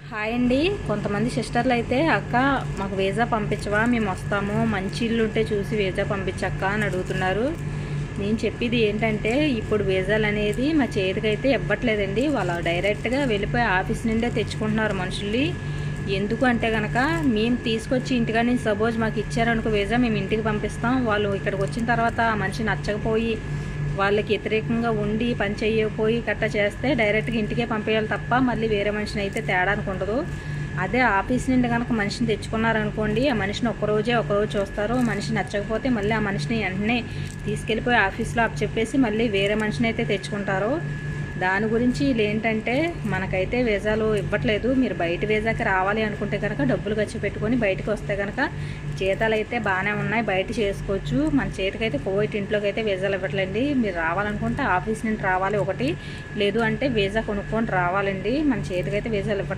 Hi అండి. కొంతమంది సిస్టర్లు అయితే అక్క మాకు వీసా పంపించవా, మేము వస్తాము, మంచి ఇల్లు ఉంటే చూసి వీసా పంపించక్క అని అడుగుతున్నారు. నేను చెప్పేది ఏంటంటే ఇప్పుడు వీసాలు అనేది మా చేతికైతే ఇవ్వట్లేదండి. వాళ్ళు డైరెక్ట్గా వెళ్ళిపోయి ఆఫీస్ నుండే తెచ్చుకుంటున్నారు మనుషుల్ని. ఎందుకు అంటే కనుక మేము తీసుకొచ్చి ఇంటికాడ నుంచి సపోజ్ మాకు ఇచ్చారనుకో వీసా, మేము ఇంటికి పంపిస్తాం. వాళ్ళు ఇక్కడికి వచ్చిన తర్వాత ఆ మనిషి నచ్చకపోయి వాళ్ళకి వ్యతిరేకంగా ఉండి పని చేయకపోయి కట్ట చేస్తే డైరెక్ట్గా ఇంటికే పంపేయాలి తప్ప మళ్ళీ వేరే మనిషిని అయితే తేడానికి ఉండదు. అదే ఆఫీస్ నుండి కనుక మనిషిని తెచ్చుకున్నారనుకోండి, ఆ మనిషిని ఒకరోజు చూస్తారు. మనిషి నచ్చకపోతే మళ్ళీ ఆ మనిషిని వెంటనే తీసుకెళ్ళిపోయి ఆఫీస్లో చెప్పేసి మళ్ళీ వేరే మనిషిని అయితే తెచ్చుకుంటారు. దాని గురించి వీళ్ళు ఏంటంటే మనకైతే వీసాలు ఇవ్వట్లేదు. మీరు బయట వీసాకి రావాలి అనుకుంటే కనుక డబ్బులు ఖర్చు పెట్టుకొని బయటకు వస్తే కనుక జీతాలు అయితే బాగానే ఉన్నాయి, బయట చేసుకోవచ్చు. మన చేతికైతే కోవిడ్ ఇంట్లోకి అయితే వీసాలు ఇవ్వట్లేండి. మీరు రావాలనుకుంటే ఆఫీస్ నుండి రావాలి ఒకటి, లేదు అంటే వీసా కొనుక్కొని రావాలండి. మన చేతికైతే వీసాలు ఇవ్వట్లేదు.